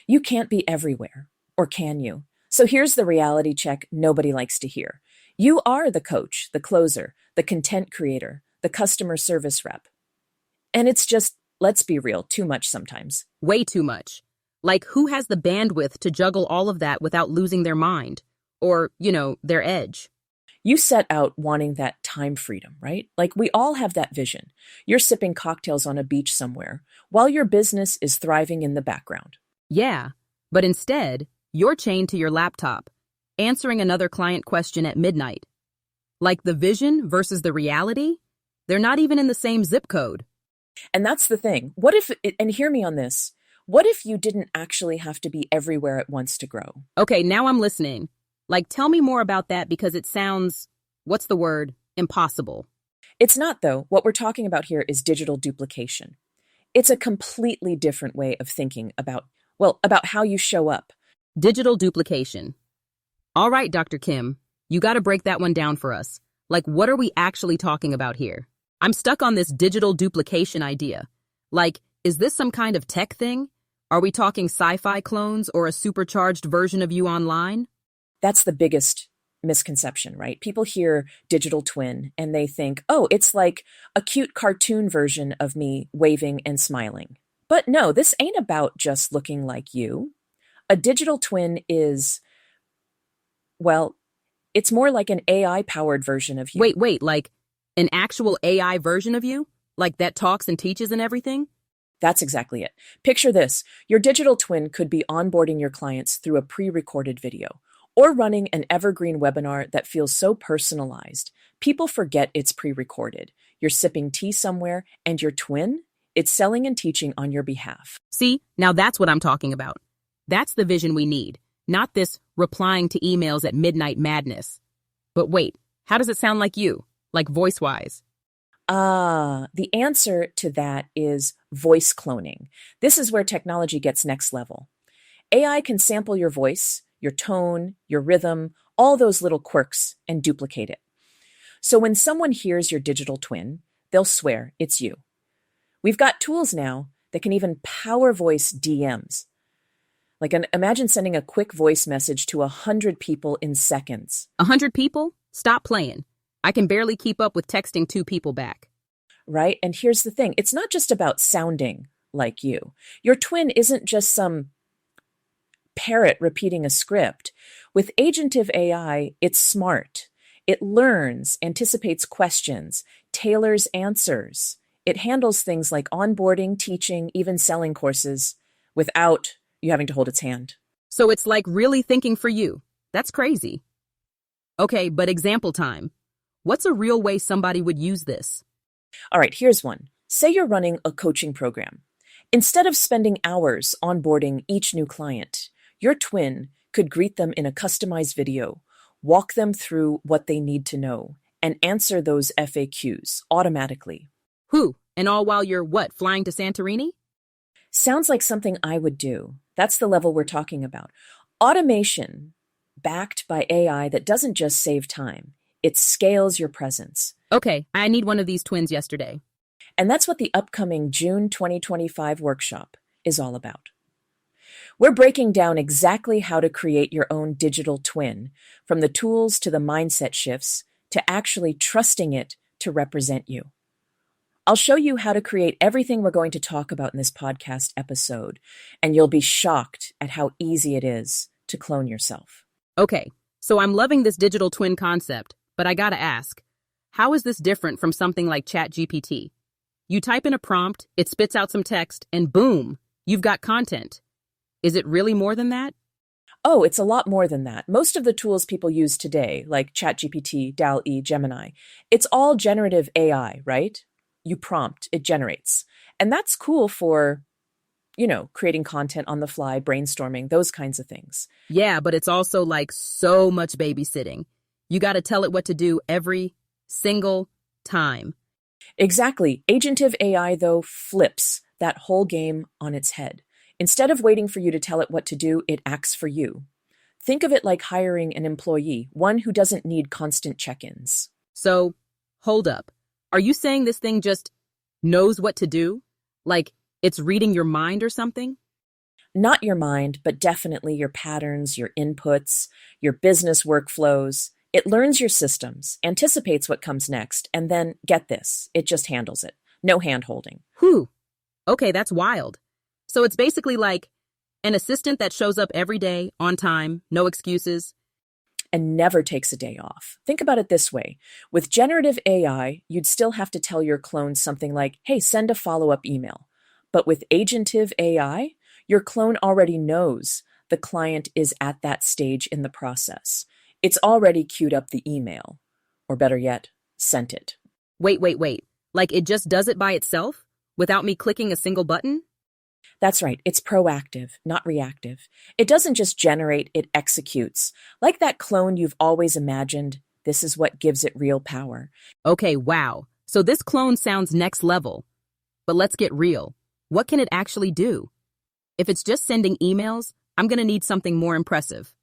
You can't be everywhere, or can you? So here's the reality check nobody likes to hear. You are the coach, the closer, the content creator, the customer service rep. And it's just, let's be real, too much sometimes. Way too much. Like, who has the bandwidth to juggle all of that without losing their mind? Or, their edge? You set out wanting that time freedom, right? Like we all have that vision. You're sipping cocktails on a beach somewhere while your business is thriving in the background. Yeah, but instead, you're chained to your laptop, answering another client question at midnight. Like the vision versus the reality? They're not even in the same zip code. And that's the thing. What if, and hear me on this, what if you didn't actually have to be everywhere at once to grow? Okay, now I'm listening. Like, tell me more about that because it sounds, what's the word, impossible. It's not, though. What we're talking about here is digital duplication. It's a completely different way of thinking about how you show up. Digital duplication. All right, Dr. Kim, you got to break that one down for us. Like, what are we actually talking about here? I'm stuck on this digital duplication idea. Like, is this some kind of tech thing? Are we talking sci-fi clones or a supercharged version of you online? That's the biggest misconception, right? People hear digital twin and they think, oh, it's like a cute cartoon version of me waving and smiling. But no, this ain't about just looking like you. A digital twin is, well, it's more like an AI-powered version of you. Wait, like an actual AI version of you? Like that talks and teaches and everything? That's exactly it. Picture this. Your digital twin could be onboarding your clients through a pre-recorded video or running an evergreen webinar that feels so personalized. People forget it's pre-recorded. You're sipping tea somewhere, and your twin, it's selling and teaching on your behalf. See, now that's what I'm talking about. That's the vision we need, not this replying to emails at midnight madness. But wait, how does it sound like you? Like voice-wise? The answer to that is voice cloning. This is where technology gets next level. AI can sample your voice, your tone, your rhythm, all those little quirks, and duplicate it. So when someone hears your digital twin, they'll swear it's you. We've got tools now that can even power voice DMs. Imagine sending a quick voice message to 100 people in seconds. 100 people? Stop playing. I can barely keep up with texting 2 people back. Right? And here's the thing. It's not just about sounding like you. Your twin isn't just some parrot repeating a script. With agentive AI, it's smart. It learns, anticipates questions, tailors answers. It handles things like onboarding, teaching, even selling courses without you having to hold its hand. So it's like really thinking for you. That's crazy. Okay, but example time. What's a real way somebody would use this? All right, here's one. Say you're running a coaching program. Instead of spending hours onboarding each new client, your twin could greet them in a customized video, walk them through what they need to know, and answer those FAQs automatically. Who? And all while you're flying to Santorini? Sounds like something I would do. That's the level we're talking about. Automation backed by AI that doesn't just save time. It scales your presence. Okay, I need one of these twins yesterday. And that's what the upcoming June 2025 workshop is all about. We're breaking down exactly how to create your own digital twin, from the tools to the mindset shifts to actually trusting it to represent you. I'll show you how to create everything we're going to talk about in this podcast episode, and you'll be shocked at how easy it is to clone yourself. Okay, so I'm loving this digital twin concept, but I gotta ask, how is this different from something like ChatGPT? You type in a prompt, it spits out some text, and boom, you've got content. Is it really more than that? Oh, it's a lot more than that. Most of the tools people use today, like ChatGPT, DALL-E, Gemini, it's all generative AI, right? You prompt, it generates. And that's cool for, creating content on the fly, brainstorming, those kinds of things. Yeah, but it's also like so much babysitting. You got to tell it what to do every single time. Exactly. Agentive AI, though, flips that whole game on its head. Instead of waiting for you to tell it what to do, it acts for you. Think of it like hiring an employee, one who doesn't need constant check-ins. So, hold up. Are you saying this thing just knows what to do? Like it's reading your mind or something? Not your mind, but definitely your patterns, your inputs, your business workflows. It learns your systems, anticipates what comes next, and then, get this, it just handles it. No hand holding. Whew. Okay, that's wild. So it's basically like an assistant that shows up every day, on time, no excuses. And never takes a day off. Think about it this way. With generative AI, you'd still have to tell your clone something like, hey, send a follow-up email. But with agentive AI, your clone already knows the client is at that stage in the process. It's already queued up the email. Or better yet, sent it. Wait. Like it just does it by itself? Without me clicking a single button? That's right. It's proactive, not reactive. It doesn't just generate, it executes. Like that clone you've always imagined, this is what gives it real power. Okay, wow. So this clone sounds next level. But let's get real. What can it actually do? If it's just sending emails, I'm going to need something more impressive.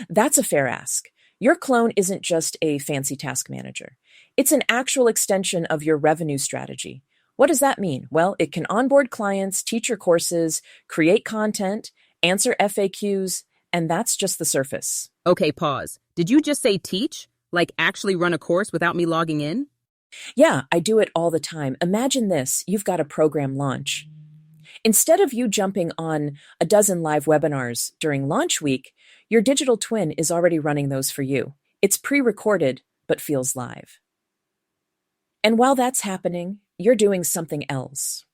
That's a fair ask. Your clone isn't just a fancy task manager. It's an actual extension of your revenue strategy. What does that mean? Well, it can onboard clients, teach your courses, create content, answer FAQs, and that's just the surface. Okay, pause. Did you just say teach? Like actually run a course without me logging in? Yeah, I do it all the time. Imagine this, you've got a program launch. Instead of you jumping on a dozen live webinars during launch week, your digital twin is already running those for you. It's pre-recorded, but feels live. And while that's happening, you're doing something else.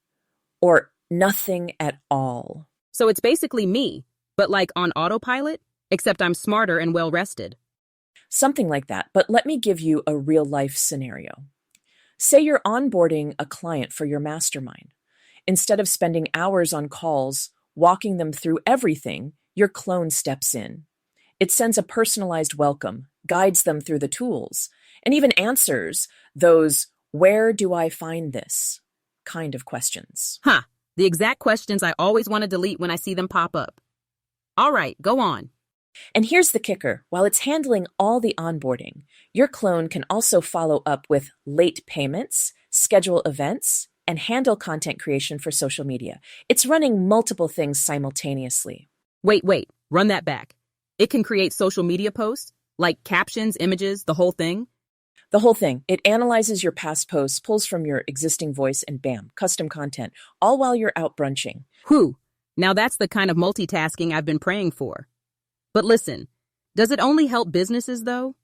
Or nothing at all. So it's basically me, but like on autopilot, except I'm smarter and well-rested. Something like that, but let me give you a real-life scenario. Say you're onboarding a client for your mastermind. Instead of spending hours on calls, walking them through everything, your clone steps in. It sends a personalized welcome, guides them through the tools, and even answers those "where do I find this?" kind of questions. The exact questions I always want to delete when I see them pop up. All right, go on. And here's the kicker. While it's handling all the onboarding, your clone can also follow up with late payments, schedule events, and handle content creation for social media. It's running multiple things simultaneously. Wait, run that back. It can create social media posts, like captions, images, the whole thing? The whole thing. It analyzes your past posts, pulls from your existing voice, and bam, custom content, all while you're out brunching. Whew, now that's the kind of multitasking I've been praying for. But listen, does it only help businesses, though?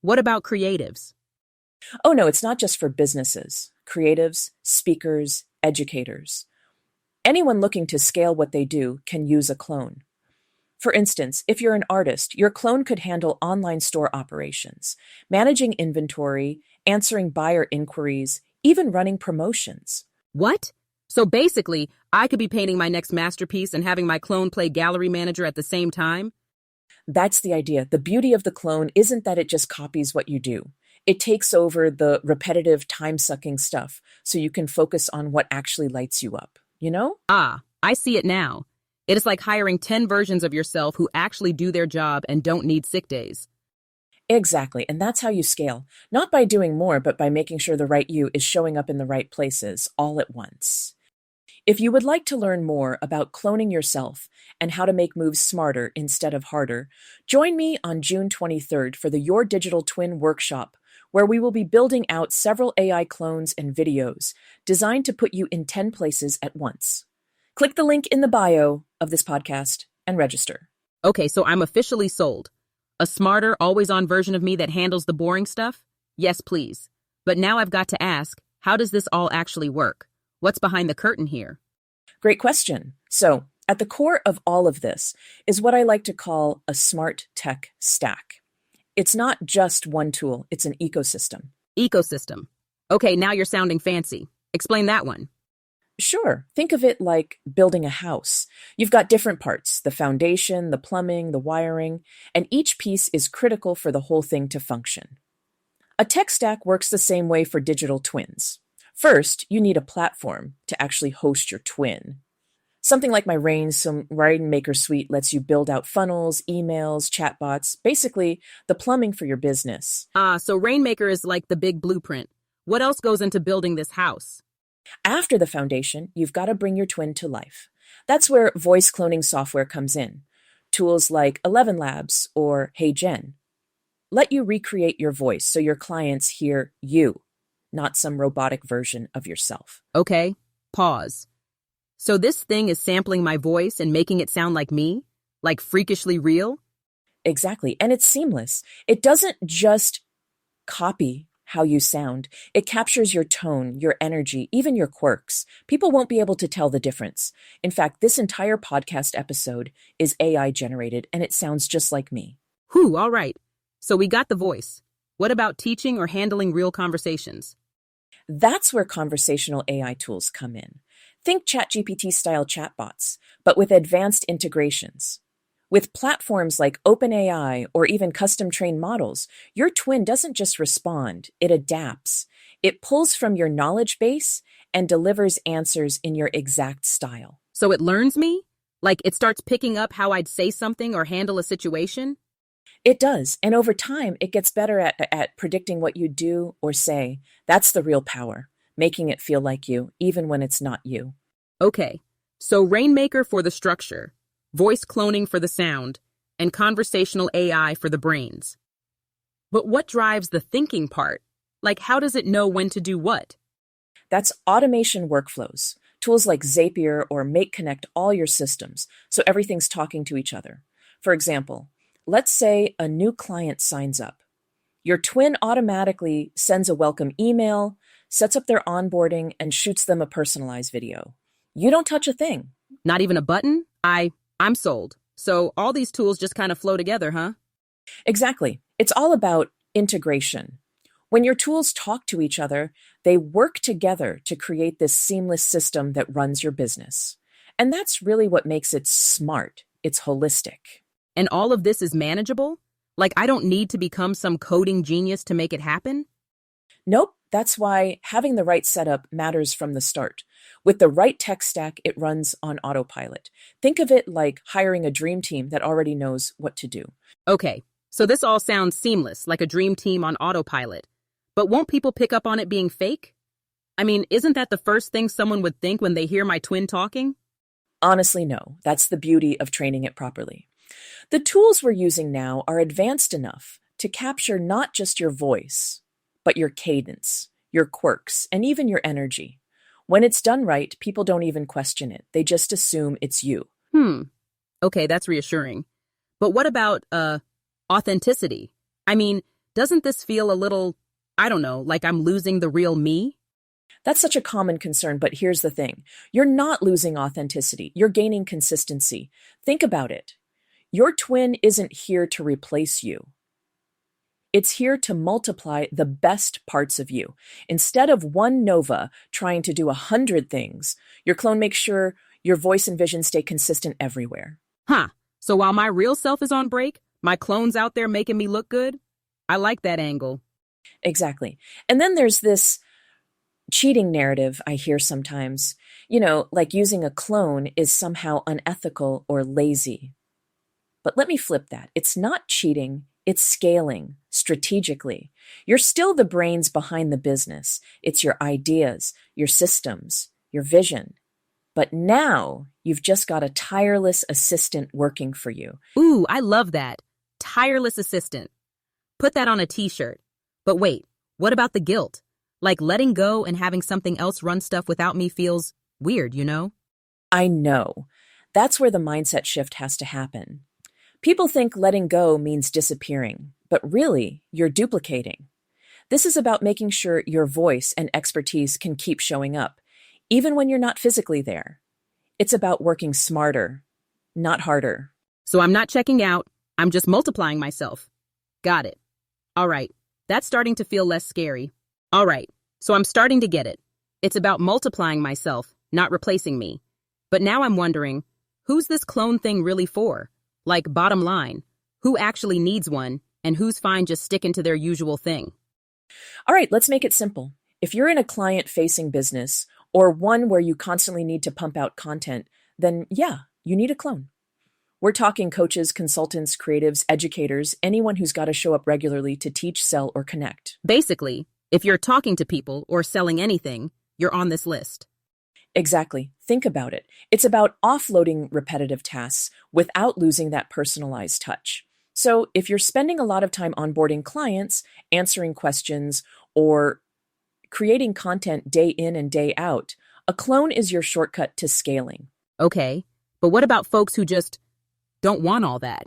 What about creatives? Oh no, it's not just for businesses. Creatives, speakers, educators. Anyone looking to scale what they do can use a clone. For instance, if you're an artist, your clone could handle online store operations, managing inventory, answering buyer inquiries, even running promotions. What? So basically, I could be painting my next masterpiece and having my clone play gallery manager at the same time? That's the idea. The beauty of the clone isn't that it just copies what you do. It takes over the repetitive, time-sucking stuff so you can focus on what actually lights you up, you know? Ah, I see it now. It is like hiring 10 versions of yourself who actually do their job and don't need sick days. Exactly, and that's how you scale. Not by doing more, but by making sure the right you is showing up in the right places all at once. If you would like to learn more about cloning yourself and how to make moves smarter instead of harder, join me on June 23rd for the Your Digital Twin workshop, where we will be building out several AI clones and videos designed to put you in 10 places at once. Click the link in the bio of this podcast and register. Okay, so I'm officially sold. A smarter, always-on version of me that handles the boring stuff? Yes, please. But now I've got to ask, how does this all actually work? What's behind the curtain here? Great question. So, at the core of all of this is what I like to call a smart tech stack. It's not just one tool, it's an ecosystem. Ecosystem. Okay, now you're sounding fancy. Explain that one. Sure, think of it like building a house. You've got different parts, the foundation, the plumbing, the wiring, and each piece is critical for the whole thing to function. A tech stack works the same way for digital twins. First, you need a platform to actually host your twin. Something like my Rainmaker suite lets you build out funnels, emails, chatbots, basically the plumbing for your business. So Rainmaker is like the big blueprint. What else goes into building this house? After the foundation, you've got to bring your twin to life. That's where voice cloning software comes in. Tools like 11 Labs or Hey Gen let you recreate your voice so your clients hear you, not some robotic version of yourself. Okay, pause. So this thing is sampling my voice and making it sound like me? Like freakishly real? Exactly. And it's seamless. It doesn't just copy how you sound, it captures your tone, your energy, even your quirks. People won't be able to tell the difference. In fact, this entire podcast episode is AI generated and it sounds just like me. Whew, all right. So we got the voice. What about teaching or handling real conversations? That's where conversational AI tools come in. Think ChatGPT style chatbots, but with advanced integrations. With platforms like OpenAI or even custom trained models, your twin doesn't just respond, it adapts. It pulls from your knowledge base and delivers answers in your exact style. So it learns me? Like it starts picking up how I'd say something or handle a situation? It does, and over time, it gets better at predicting what you do or say. That's the real power, making it feel like you, even when it's not you. Okay, so Rainmaker for the structure, voice cloning for the sound, and conversational AI for the brains. But what drives the thinking part? Like, how does it know when to do what? That's automation workflows. Tools like Zapier or Make connect all your systems, so everything's talking to each other. For example, let's say a new client signs up. Your twin automatically sends a welcome email, sets up their onboarding, and shoots them a personalized video. You don't touch a thing. Not even a button? I'm sold. So all these tools just kind of flow together, huh? Exactly. It's all about integration. When your tools talk to each other, they work together to create this seamless system that runs your business. And that's really what makes it smart. It's holistic. And all of this is manageable? Like I don't need to become some coding genius to make it happen? Nope, that's why having the right setup matters from the start. With the right tech stack, it runs on autopilot. Think of it like hiring a dream team that already knows what to do. Okay, so this all sounds seamless, like a dream team on autopilot. But won't people pick up on it being fake? I mean, isn't that the first thing someone would think when they hear my twin talking? Honestly, no. That's the beauty of training it properly. The tools we're using now are advanced enough to capture not just your voice, but your cadence, your quirks, and even your energy. When it's done right, people don't even question it. They just assume it's you. Okay, that's reassuring. But what about, authenticity? I mean, doesn't this feel a little, I don't know, like I'm losing the real me? That's such a common concern, but here's the thing. You're not losing authenticity. You're gaining consistency. Think about it. Your twin isn't here to replace you. It's here to multiply the best parts of you. Instead of one Nova trying to do 100 things, your clone makes sure your voice and vision stay consistent everywhere. Huh. So while my real self is on break, my clone's out there making me look good? I like that angle. Exactly. And then there's this cheating narrative I hear sometimes, like using a clone is somehow unethical or lazy. But let me flip that. It's not cheating, it's scaling strategically. You're still the brains behind the business. It's your ideas, your systems, your vision. But now you've just got a tireless assistant working for you. Ooh, I love that. Tireless assistant. Put that on a t-shirt. But wait, what about the guilt? Like letting go and having something else run stuff without me feels weird, you know? I know. That's where the mindset shift has to happen. People think letting go means disappearing, but really, you're duplicating. This is about making sure your voice and expertise can keep showing up, even when you're not physically there. It's about working smarter, not harder. So I'm not checking out, I'm just multiplying myself. Got it. All right, that's starting to feel less scary. All right, so I'm starting to get it. It's about multiplying myself, not replacing me. But now I'm wondering, who's this clone thing really for? Like, bottom line, who actually needs one, and who's fine just sticking to their usual thing? All right, let's make it simple. If you're in a client-facing business, or one where you constantly need to pump out content, then yeah, you need a clone. We're talking coaches, consultants, creatives, educators, anyone who's got to show up regularly to teach, sell, or connect. Basically, if you're talking to people or selling anything, you're on this list. Exactly. Think about it. It's about offloading repetitive tasks without losing that personalized touch. So, if you're spending a lot of time onboarding clients, answering questions, or creating content day in and day out, a clone is your shortcut to scaling. Okay, but what about folks who just don't want all that?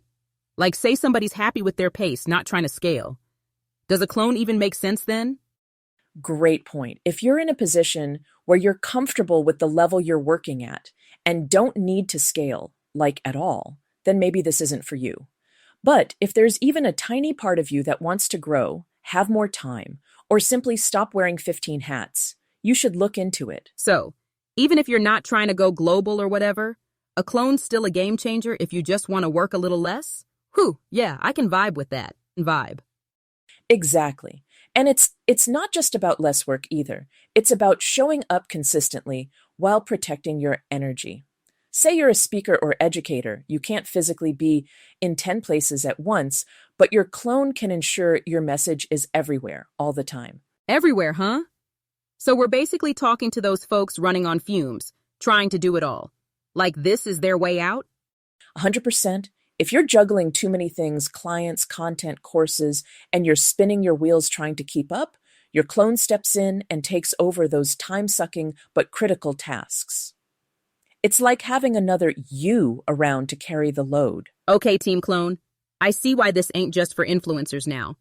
Like, say somebody's happy with their pace, not trying to scale. Does a clone even make sense then? Great point. If you're in a position where you're comfortable with the level you're working at and don't need to scale, like at all, then maybe this isn't for you. But if there's even a tiny part of you that wants to grow, have more time, or simply stop wearing 15 hats, you should look into it. So, even if you're not trying to go global or whatever, a clone's still a game changer if you just want to work a little less? Whew, yeah, I can vibe with that. Vibe. Exactly. And it's not just about less work either. It's about showing up consistently while protecting your energy. Say you're a speaker or educator. You can't physically be in 10 places at once, but your clone can ensure your message is everywhere all the time. Everywhere, huh? So we're basically talking to those folks running on fumes, trying to do it all. Like this is their way out? 100%. If you're juggling too many things, clients, content, courses, and you're spinning your wheels trying to keep up, your clone steps in and takes over those time-sucking but critical tasks. It's like having another you around to carry the load. Okay, Team Clone. I see why this ain't just for influencers now.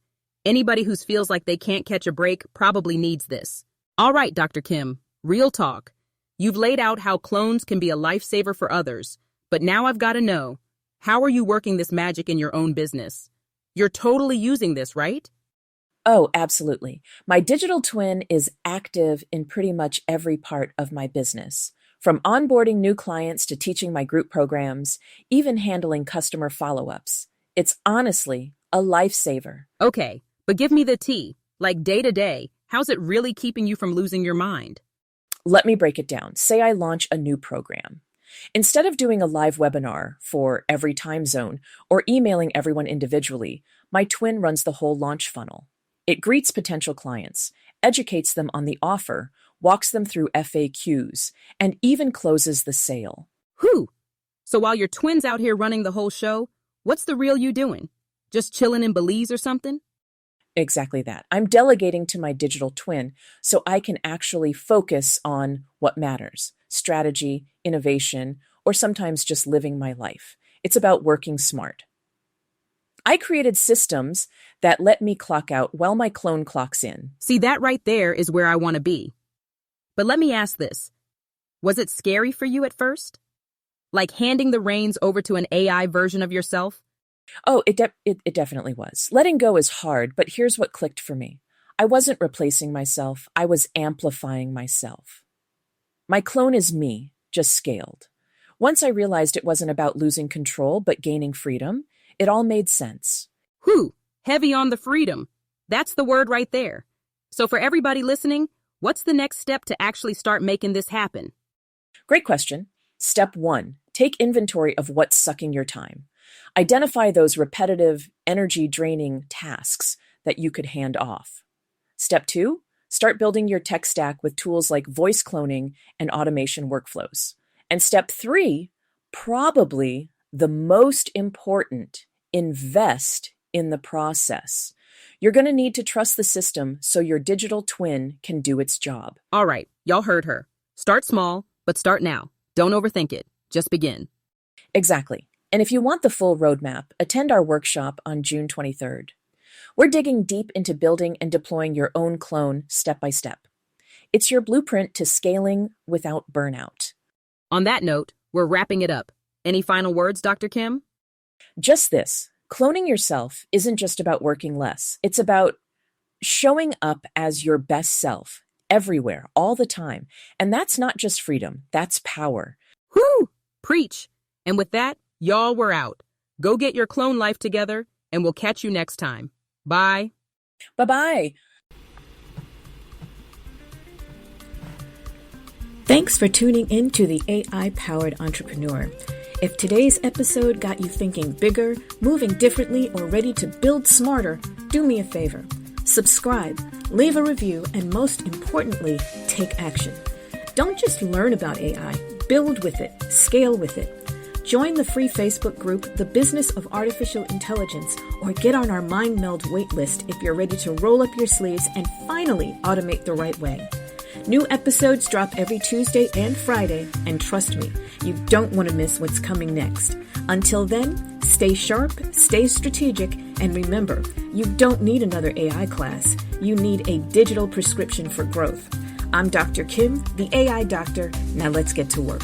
Anybody who feels like they can't catch a break probably needs this. All right, Dr. Kim, real talk. You've laid out how clones can be a lifesaver for others, but now I've got to know, how are you working this magic in your own business? You're totally using this, right? Oh, absolutely. My digital twin is active in pretty much every part of my business, from onboarding new clients to teaching my group programs, even handling customer follow-ups. It's honestly a lifesaver. Okay, but give me the tea. Like day to day, how's it really keeping you from losing your mind? Let me break it down. Say I launch a new program. Instead of doing a live webinar for every time zone or emailing everyone individually, my twin runs the whole launch funnel. It greets potential clients, educates them on the offer, walks them through FAQs, and even closes the sale. Whew! So while your twin's out here running the whole show, what's the real you doing? Just chilling in Belize or something? Exactly that. I'm delegating to my digital twin so I can actually focus on what matters: strategy, innovation, or sometimes just living my life. It's about working smart. I created systems that let me clock out while my clone clocks in. See, that right there is where I want to be. But let me ask this. Was it scary for you at first? Like handing the reins over to an AI version of yourself? Oh, it definitely was. Letting go is hard, but here's what clicked for me. I wasn't replacing myself. I was amplifying myself. My clone is me, just scaled. Once I realized it wasn't about losing control, but gaining freedom, it all made sense. Whew, heavy on the freedom. That's the word right there. So for everybody listening, what's the next step to actually start making this happen? Great question. Step 1, take inventory of what's sucking your time. Identify those repetitive, energy-draining tasks that you could hand off. Step 2, start building your tech stack with tools like voice cloning and automation workflows. And step 3, probably the most important, invest in the process. You're going to need to trust the system so your digital twin can do its job. All right, y'all heard her. Start small, but start now. Don't overthink it. Just begin. Exactly. And if you want the full roadmap, attend our workshop on June 23rd. We're digging deep into building and deploying your own clone step by step. It's your blueprint to scaling without burnout. On that note, we're wrapping it up. Any final words, Dr. Kim? Just this. Cloning yourself isn't just about working less. It's about showing up as your best self everywhere, all the time. And that's not just freedom, that's power. Whew! Preach. And with that, y'all, we're out. Go get your clone life together, and we'll catch you next time. Bye. Bye-bye. Thanks for tuning in to the AI-Powered Entrepreneur. If today's episode got you thinking bigger, moving differently, or ready to build smarter, do me a favor. Subscribe, leave a review, and most importantly, take action. Don't just learn about AI, build with it, scale with it. Join the free Facebook group, The Business of Artificial Intelligence, or get on our Mind Meld waitlist if you're ready to roll up your sleeves and finally automate the right way. New episodes drop every Tuesday and Friday, and trust me, you don't want to miss what's coming next. Until then, stay sharp, stay strategic, and remember, you don't need another AI class. You need a digital prescription for growth. I'm Dr. Kim, the AI doctor. Now let's get to work.